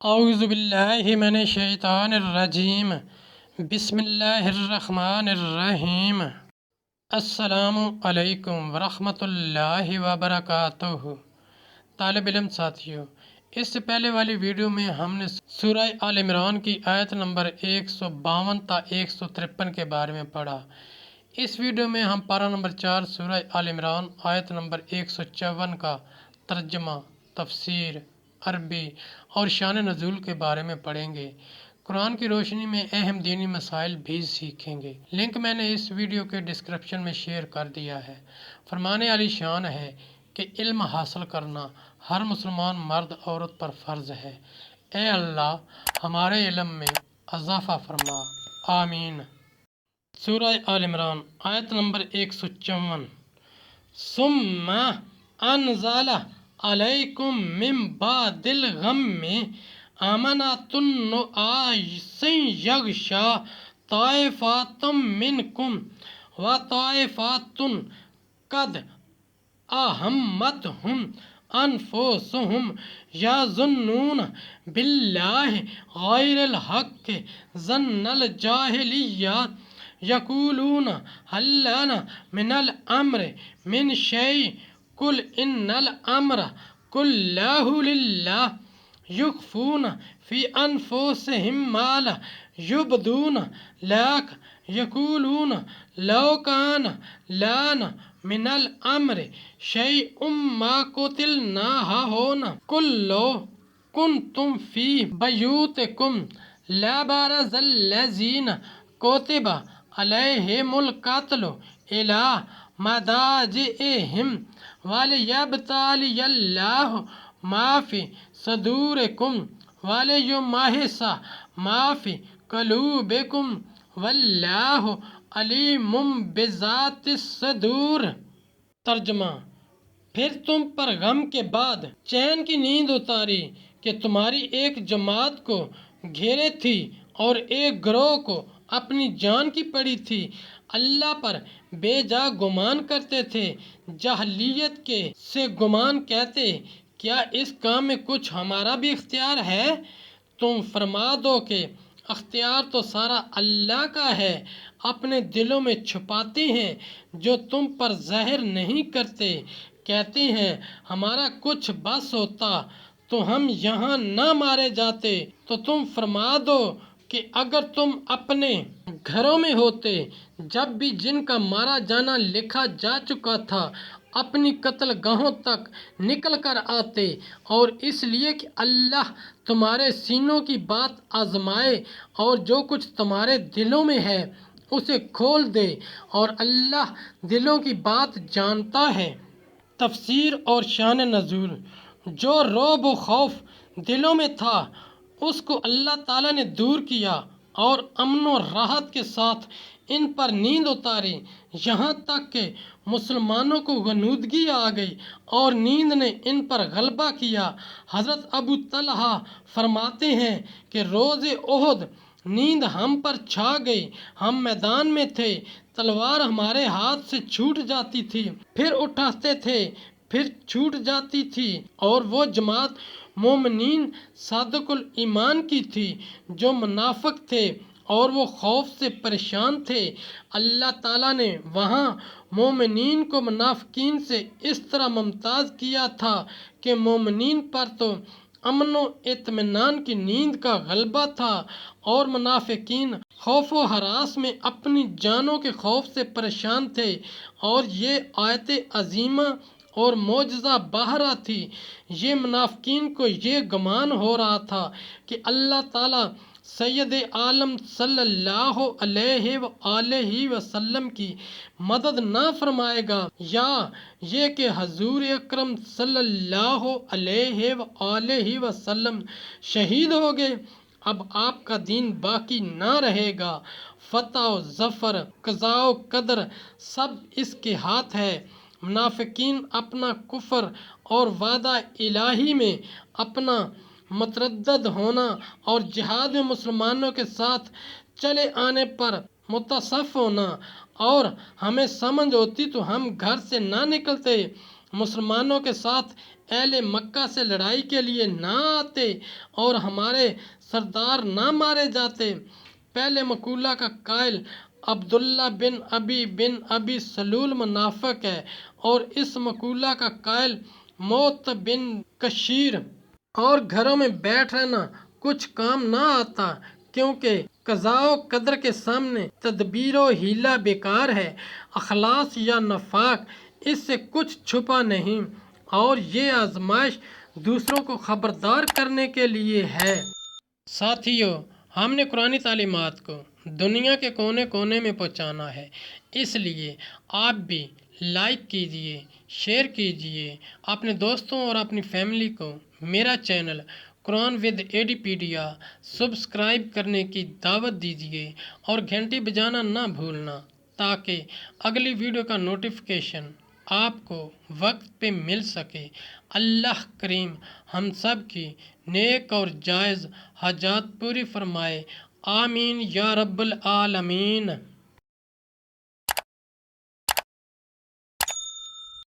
اعوذ باللہ من الشیطان الرجیم بسم اللہ الرحمن الرحیم السلام علیکم ورحمۃ اللہ وبرکاتہ۔ طالب علم ساتھیوں، اس سے پہلے والی ویڈیو میں ہم نے سورہ آل عمران کی آیت نمبر 152 تا 153 کے بارے میں پڑھا۔ اس ویڈیو میں ہم پارہ نمبر 4 سورہ آل عمران آیت نمبر 154 کا ترجمہ، تفسیر، عربی اور شان نزول کے بارے میں پڑھیں گے۔ قرآن کی روشنی میں اہم دینی مسائل بھی سیکھیں گے۔ لنک میں نے اس ویڈیو کے ڈسکرپشن میں شیئر کر دیا ہے۔ فرمانے علی شان ہے کہ علم حاصل کرنا ہر مسلمان مرد عورت پر فرض ہے۔ اے اللہ ہمارے علم میں اضافہ فرما، آمین۔ سورہ آل عمران آیت نمبر 154۔ ثم انزل علیکم من بعد الغم امنۃ نعاسا یغشی طائفۃ منکم وطائفۃ قد اہمتہم انفسہم یظنون باللہ غیر الحق ظن الجاہلیہ یقولون هل لنا من الامر من شیء قل ان الامر كله لله یخفون فی انفسهم ما لا یبدون لک یقولون لو کان لنا من الامر شیء ما قتلنا هاہنا قل لو کنتم فی بیوتکم لبرز الذین کتب علیہم القتل الی مضاجعہم ولیبتلی اللہ ما فی صدورکم ولیمحص ما فی قلوبکم واللہ علیم بذات الصدور۔ ترجمہ: پھر تم پر غم کے بعد چین کی نیند اتاری کہ تمہاری ایک جماعت کو گھیرے تھی اور ایک گروہ کو اپنی جان کی پڑی تھی۔ اللہ پر بے جا گمان کرتے تھے، جاہلیت کے سے گمان کہتے، کیا اس کام میں کچھ ہمارا بھی اختیار ہے؟ تم فرما دو کہ اختیار تو سارا اللہ کا ہے۔ اپنے دلوں میں چھپاتے ہیں جو تم پر ظاہر نہیں کرتے، کہتے ہیں ہمارا کچھ بس ہوتا تو ہم یہاں نہ مارے جاتے۔ تو تم فرما دو کہ اگر تم اپنے گھروں میں ہوتے جب بھی جن کا مارا جانا لکھا جا چکا تھا، اپنی قتل گاہوں تک نکل کر آتے، اور اس لیے کہ اللہ تمہارے سینوں کی بات آزمائے اور جو کچھ تمہارے دلوں میں ہے اسے کھول دے، اور اللہ دلوں کی بات جانتا ہے۔ تفسیر اور شان نزول: جو رعب و خوف دلوں میں تھا اس کو اللہ تعالیٰ نے دور کیا اور امن و راحت کے ساتھ ان پر نیند اتاری، یہاں تک کہ مسلمانوں کو غنودگی آ گئی اور نیند نے ان پر غلبہ کیا۔ حضرت ابو طلحہ فرماتے ہیں کہ روز احد نیند ہم پر چھا گئی، ہم میدان میں تھے، تلوار ہمارے ہاتھ سے چھوٹ جاتی تھی، پھر اٹھاتے تھے، پھر چھوٹ جاتی تھی، اور وہ جماعت مومنین صادق الایمان کی تھی جو منافق تھے اور وہ خوف سے پریشان تھے۔ اللہ تعالیٰ نے وہاں مومنین کو منافقین سے اس طرح ممتاز کیا تھا کہ مومنین پر تو امن و اطمینان کی نیند کا غلبہ تھا، اور منافقین خوف و ہراس میں اپنی جانوں کے خوف سے پریشان تھے۔ اور یہ آیت عظیمہ اور معجزہ باہرہ تھی۔ یہ منافقین کو یہ گمان ہو رہا تھا کہ اللہ تعالیٰ سید عالم صلی اللہ علیہ وآلہ وسلم کی مدد نہ فرمائے گا، یا یہ کہ حضور اکرم صلی اللہ علیہ وآلہ وسلم شہید ہو گئے، اب آپ کا دین باقی نہ رہے گا۔ فتح و ظفر، قضاء و قدر سب اس کے ہاتھ ہے۔ منافقین اپنا کفر اور وعدہ الہی میں اپنا متردد ہونا اور جہاد میں مسلمانوں کے ساتھ چلے آنے پر متصف ہونا، اور ہمیں سمجھ ہوتی تو ہم گھر سے نہ نکلتے، مسلمانوں کے ساتھ اہل مکہ سے لڑائی کے لیے نہ آتے اور ہمارے سردار نہ مارے جاتے۔ پہلے مقولہ کا قائل عبداللہ بن ابی سلول منافق ہے، اور اس مقولہ کا قائل موت بن کشیر۔ اور گھروں میں بیٹھ رہنا کچھ کام نہ آتا، کیونکہ قضاء و قدر کے سامنے تدبیر و حیلہ بیکار ہے۔ اخلاص یا نفاق اس سے کچھ چھپا نہیں، اور یہ آزمائش دوسروں کو خبردار کرنے کے لیے ہے۔ ساتھیو، ہم نے قرآنی تعلیمات کو دنیا کے کونے کونے میں پہنچانا ہے، اس لیے آپ بھی لائک کیجئے، شیئر کیجئے، اپنے دوستوں اور اپنی فیملی کو میرا چینل قرآن ود ایڈیپیڈیا سبسکرائب کرنے کی دعوت دیجئے، اور گھنٹی بجانا نہ بھولنا، تاکہ اگلی ویڈیو کا نوٹیفیکیشن آپ کو وقت پہ مل سکے۔ اللہ کریم ہم سب کی نیک اور جائز حاجات پوری فرمائے، آمین یا رب العالمین۔